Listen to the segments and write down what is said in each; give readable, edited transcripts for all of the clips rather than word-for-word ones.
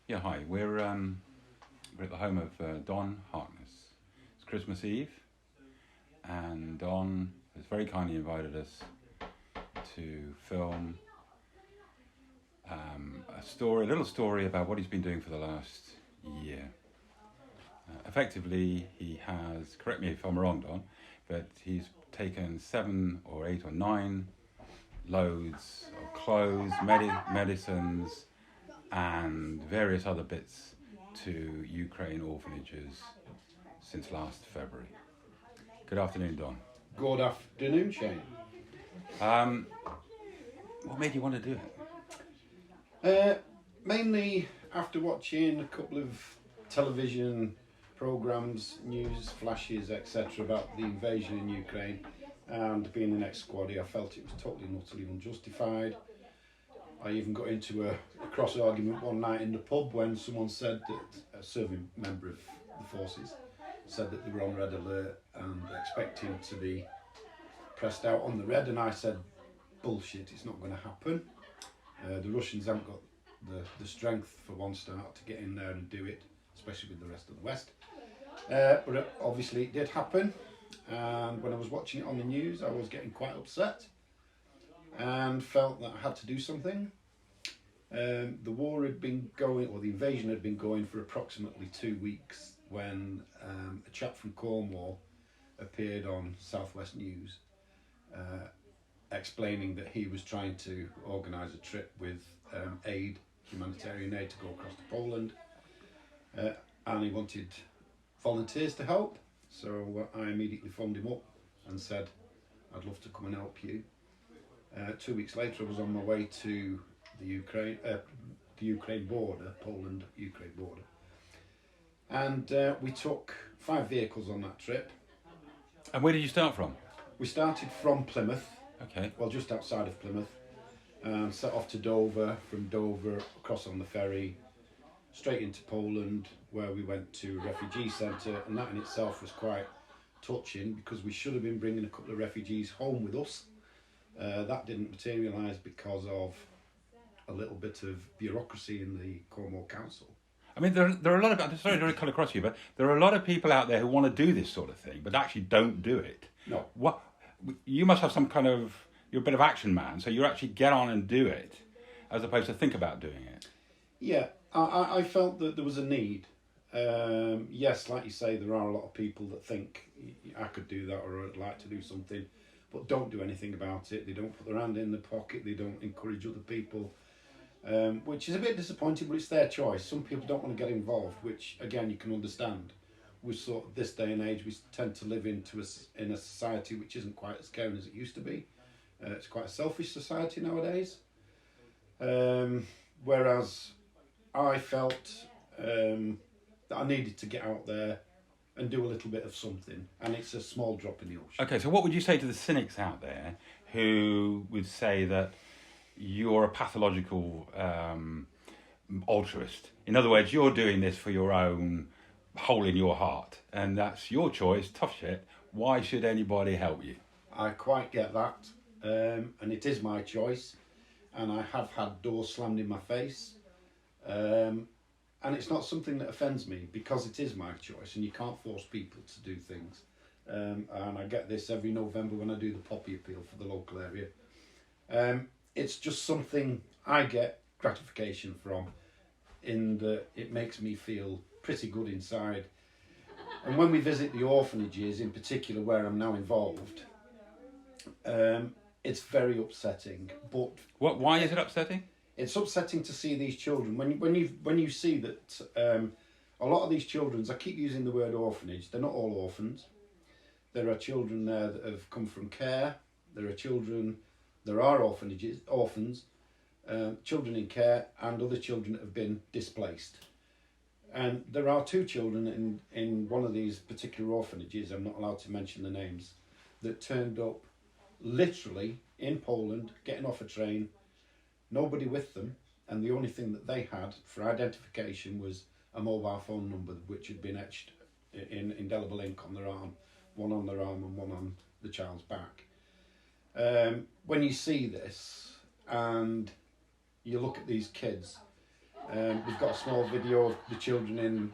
Yeah, hi. We're at the home of Don Harkness. It's Christmas Eve, and Don has very kindly invited us to film a little story about what he's been doing for the last year. Effectively, he has, correct me if I'm wrong, Don, but he's taken 7 or 8 or 9 loads of clothes, medicines, and various other bits to Ukraine orphanages since last February. Good afternoon, Don. Good afternoon, Shane. What made you want to do it? Mainly after watching a couple of television programmes, news flashes, etc. about the invasion in Ukraine and being an ex-squaddy, I felt it was totally and utterly unjustified. I even got into a cross argument one night in the pub when someone said that a serving member of the forces said that they were on red alert and expecting to be pressed out on the red, and I said, bullshit, it's not going to happen. The Russians haven't got the strength for one start to get in there and do it, especially with the rest of the West. But obviously it did happen, and when I was watching it on the news I was getting quite upset and felt that I had to do something. The war had been going, or the invasion had been going for approximately 2 weeks when a chap from Cornwall appeared on Southwest News explaining that he was trying to organise a trip with humanitarian aid to go across to Poland, and he wanted volunteers to help. So I immediately phoned him up and said, I'd love to come and help you. 2 weeks later I was on my way to the Ukraine border, Poland-Ukraine border. And we took 5 vehicles on that trip. And where did you start from? We started from Plymouth, Okay. well, just outside of Plymouth, and set off to Dover, from Dover across on the ferry, straight into Poland, where we went to a refugee centre, and that in itself was quite touching because we should have been bringing a couple of refugees home with us. That didn't materialise because of a little bit of bureaucracy in the Cornwall Council. I mean, there are a lot of, I'm sorry to cut across you, but there are a lot of people out there who want to do this sort of thing, but actually don't do it. No. What? You must have some kind of, you're a bit of action man, so you actually get on and do it, as opposed to think about doing it. Yeah, I felt that there was a need. Yes, like you say, there are a lot of people that think I could do that or I'd like to do something, but don't do anything about it. They don't put their hand in the pocket, they don't encourage other people, which is a bit disappointing, but it's their choice. Some people don't want to get involved, which again you can understand. We sort of, this day and age, we tend to live in a society which isn't quite as caring as it used to be. It's quite a selfish society nowadays. Whereas I felt that I needed to get out there and do a little bit of something, and it's a small drop in the ocean. Okay, so what would you say to the cynics out there who would say that you're a pathological altruist? In other words, you're doing this for your own hole in your heart, and that's your choice, tough shit. Why should anybody help you? I quite get that, and it is my choice, and I have had doors slammed in my face, and it's not something that offends me because it is my choice, and you can't force people to do things. And I get this every November when I do the poppy appeal for the local area. It's just something I get gratification from, in that it makes me feel pretty good inside. And when we visit the orphanages, in particular where I'm now involved, it's very upsetting. But Why is it upsetting? it's upsetting to see these children when you see that a lot of these children, I keep using the word orphanage, they're not all orphans. There are children there that have come from care. There are orphans, children in care, and other children that have been displaced. And there are 2 children in one of these particular orphanages, I'm not allowed to mention the names, that turned up literally in Poland, getting off a train, nobody with them, and the only thing that they had for identification was a mobile phone number which had been etched in indelible ink on their arm, one on their arm and one on the child's back. When you see this and you look at these kids, We've got a small video of the children in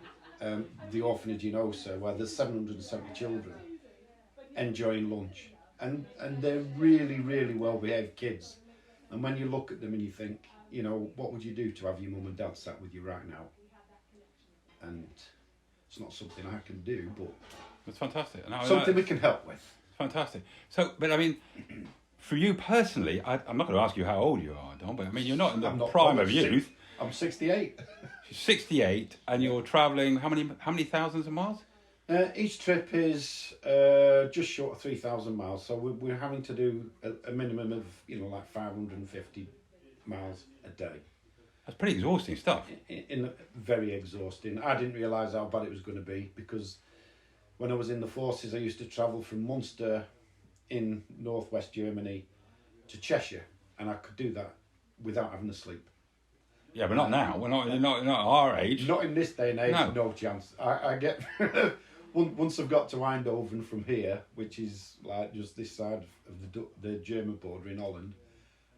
the orphanage in Osa, where there's 770 children enjoying lunch, and they're really, really well behaved kids. And when you look at them and you think, you know, what would you do to have your mum and dad sat with you right now? And it's not something I can do, but It's fantastic. And something we can help with. It's fantastic. So, but I mean, for you personally, I'm not going to ask you how old you are, Don, but I mean, you're not in the prime of youth. I'm 68. You're 68, and you're travelling how many thousands of miles? Each trip is just short of 3,000 miles, so we're having to do a minimum of, you know, like 550 miles a day. That's pretty exhausting stuff. Very exhausting. I didn't realise how bad it was going to be, because when I was in the forces, I used to travel from Munster in northwest Germany to Cheshire, and I could do that without having to sleep. Yeah, but not now. You're not our age. Not in this day and age. No chance. I get once I've got to Eindhoven from here, which is like just this side of the German border in Holland,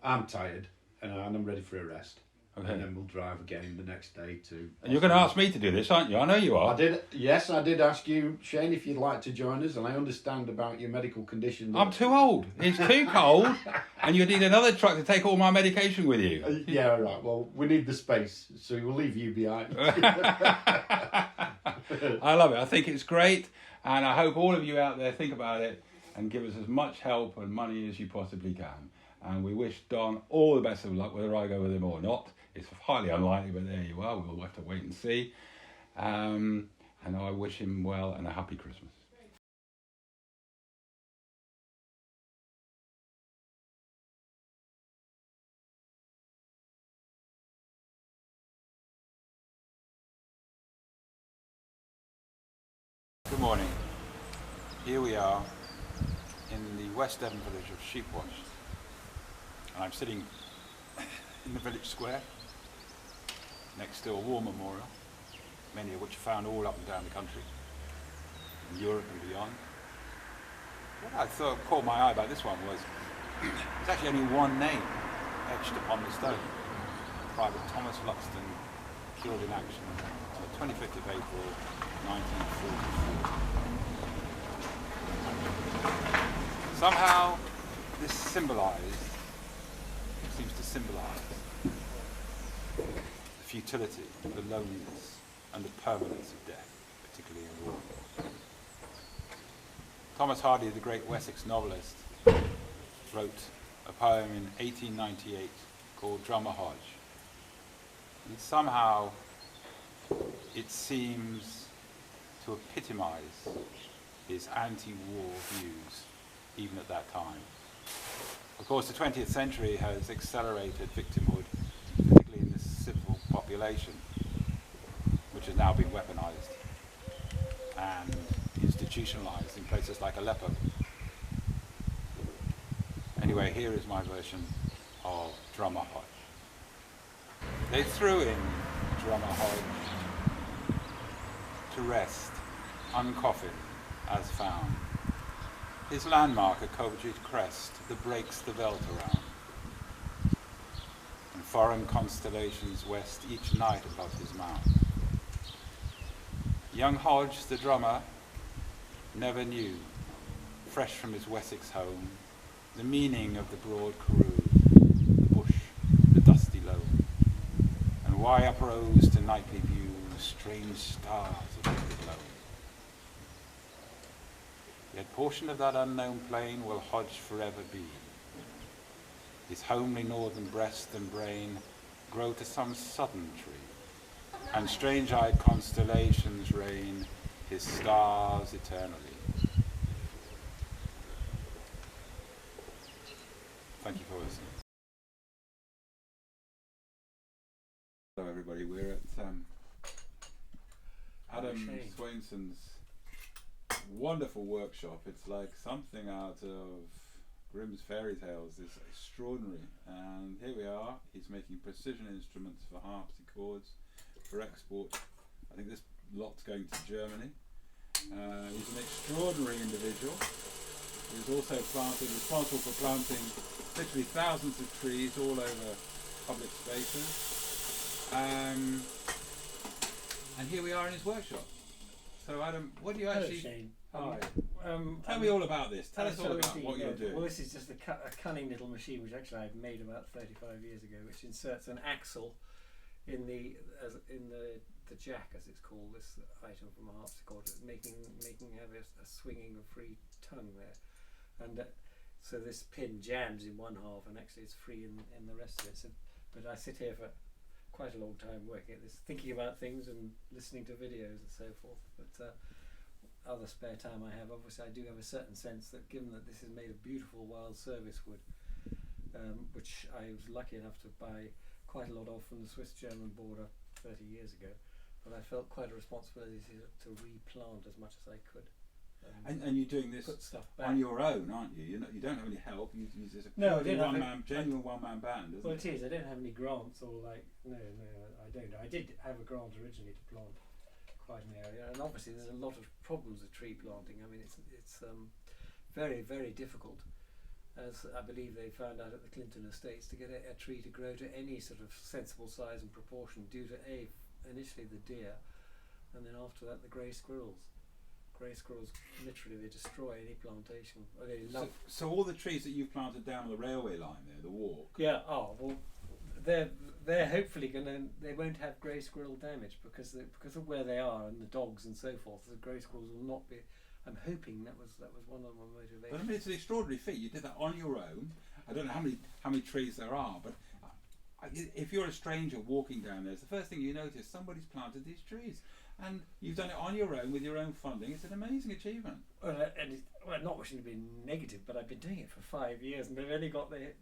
I'm tired and I'm ready for a rest. Okay. And then we'll drive again the next day to... And you're going to ask me to do this, aren't you? I know you are. Yes, I did ask you, Shane, if you'd like to join us, and I understand about your medical condition. I'm too old. It's too cold, and you need another truck to take all my medication with you. Yeah, right. Well, we need the space, so we'll leave you behind. I love it. I think it's great, and I hope all of you out there think about it and give us as much help and money as you possibly can. And we wish Don all the best of luck, whether I go with him or not. It's highly unlikely, but there you are. We'll have to wait and see. And I wish him well and a happy Christmas. Good morning. Here we are in the West Devon village of Sheepwash. And I'm sitting in the village square next to a war memorial, many of which are found all up and down the country, in Europe and beyond. What I thought caught my eye about this one was there's actually only one name etched upon the stone. Private Thomas Luxton, killed in action on the 25th of April 1944. Somehow this seems to symbolise the futility, the loneliness and the permanence of death, particularly in war. Thomas Hardy, the great Wessex novelist, wrote a poem in 1898 called Drummer Hodge. And somehow it seems to epitomise his anti-war views even at that time. Of course, the 20th century has accelerated victimhood, particularly in the civil population, which has now been weaponised and institutionalised in places like Aleppo. Anyway, here is my version of Drummer Hodge. They threw in Drummer Hodge to rest, uncoffined as found. His landmark, a coveted crest that breaks the veldt around. And foreign constellations west each night above his mound. Young Hodge, the drummer, never knew, fresh from his Wessex home, the meaning of the broad Karoo, the bush, the dusty loam, and why uprose to nightly view strange stars of the glow. Yet portion of that unknown plain will Hodge forever be. His homely northern breast and brain grow to some southern tree, and strange-eyed constellations reign his stars eternally. Thank you for listening. Hello everybody, we're at Adam Swainson's wonderful workshop. It's like something out of Grimm's fairy tales. It's extraordinary. And here we are. He's making precision instruments for harpsichords for export. I think this lot's going to Germany. He's an extraordinary individual. He's also responsible for planting literally thousands of trees all over public spaces. And here we are in his workshop. So Adam, what do you Hello, actually... Shane. Hi. Tell me all about this. Tell us all about indeed, what you're doing. Well, this is just a cunning little machine which actually I made about 35 years ago, which inserts an axle in the jack, as it's called, this item from a harpsichord, making have a swinging of free tongue there, and so this pin jams in one half, and actually it's free in the rest of it. So, but I sit here for quite a long time working at this, thinking about things and listening to videos and so forth. But other spare time I have, obviously I do have a certain sense that given that this is made of beautiful wild service wood, which I was lucky enough to buy quite a lot of from the Swiss-German border 30 years ago, but I felt quite a responsibility to replant as much as I could. And you're doing this on your own, aren't you? You don't have any help. You use this genuine one-man band, isn't it? Well, it is. I don't have any grants or like no, I don't. I did have a grant originally to plant quite an area, and obviously there's a lot of problems with tree planting. I mean, it's very, very difficult, as I believe they found out at the Clinton Estates, to get a tree to grow to any sort of sensible size and proportion, due to initially the deer, and then after that the grey squirrels. Grey squirrels, literally, they destroy any plantation. So all the trees that you've planted down the railway line there, the walk. Yeah. Oh well, they're hopefully they won't have grey squirrel damage because of where they are and the dogs and so forth. The grey squirrels will not be. I'm hoping that was one of my motivations. But I mean, it's an extraordinary feat. You did that on your own. I don't know how many trees there are, but if you're a stranger walking down there, it's the first thing you notice. Somebody's planted these trees. And you've done it on your own with your own funding. It's an amazing achievement. Well, not wishing to be negative, but I've been doing it for 5 years, and they've only got they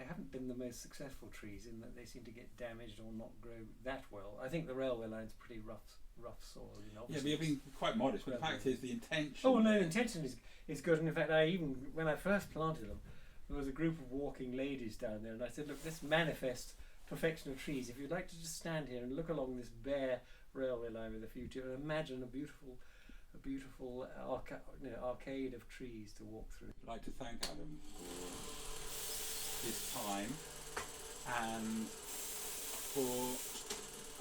haven't been the most successful trees in that they seem to get damaged or not grow that well. I think the railway line's pretty rough soil. Yeah, but you're being quite modest. But the fact is, the intention. Oh no, the intention is good. And in fact, when I first planted them, there was a group of walking ladies down there, and I said, look, this manifests perfection of trees. If you'd like to just stand here and look along this bare railway line with the future, and imagine a beautiful arcade of trees to walk through. I'd like to thank Adam for his time and for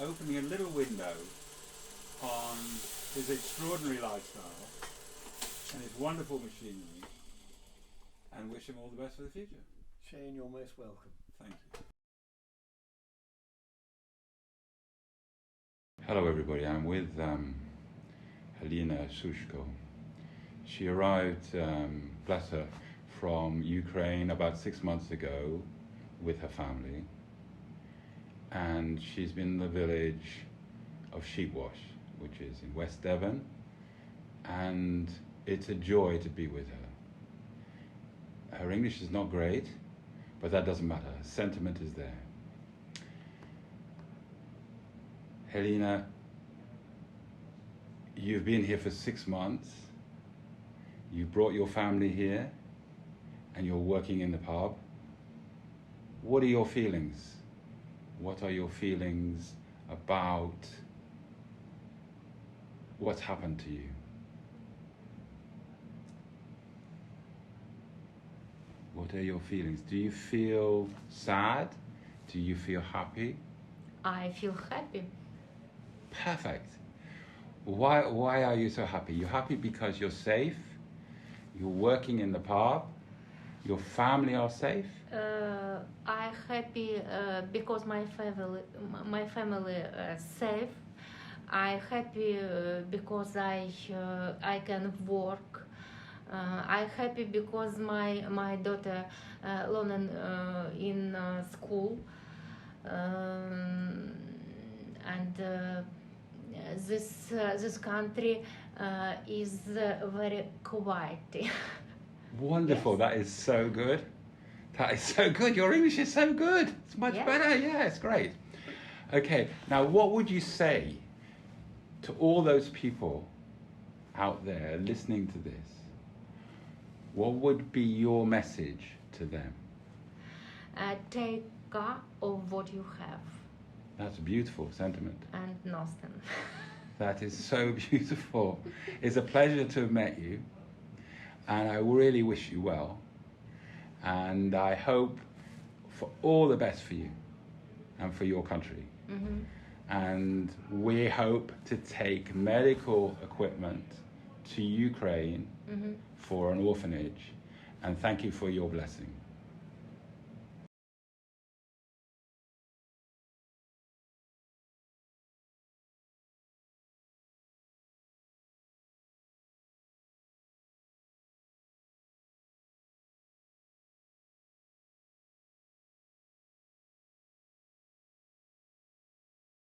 opening a little window on his extraordinary lifestyle and his wonderful machinery, and wish him all the best for the future. Shane, you're most welcome. Thank you. Hello everybody, I'm with Helena Sushko. She arrived, bless her, from Ukraine about 6 months ago with her family, and she's been in the village of Sheepwash, which is in West Devon, and it's a joy to be with her. Her English is not great, but that doesn't matter, her sentiment is there. Helena, you've been here for 6 months. You brought your family here and you're working in the pub. What are your feelings? What are your feelings about what's happened to you? What are your feelings? Do you feel sad? Do you feel happy? I feel happy. Perfect. Why are you so happy? You're happy because you're safe, you're working in the pub, your family are safe? I'm happy because my family safe. I'm happy because I can work. I'm happy because my daughter learning in school, and this country is very quiet. Wonderful. Yes. That is so good. That is so good. Your English is so good. It's much better. Yeah, it's great. Okay, now what would you say to all those people out there listening to this? What would be your message to them? Take care of what you have. That's a beautiful sentiment. And nothing. That is so beautiful. It's a pleasure to have met you, and I really wish you well, and I hope for all the best for you. and for your country. Mm-hmm. And we hope to take medical equipment to Ukraine Mm-hmm. for an orphanage. And thank you for your blessing.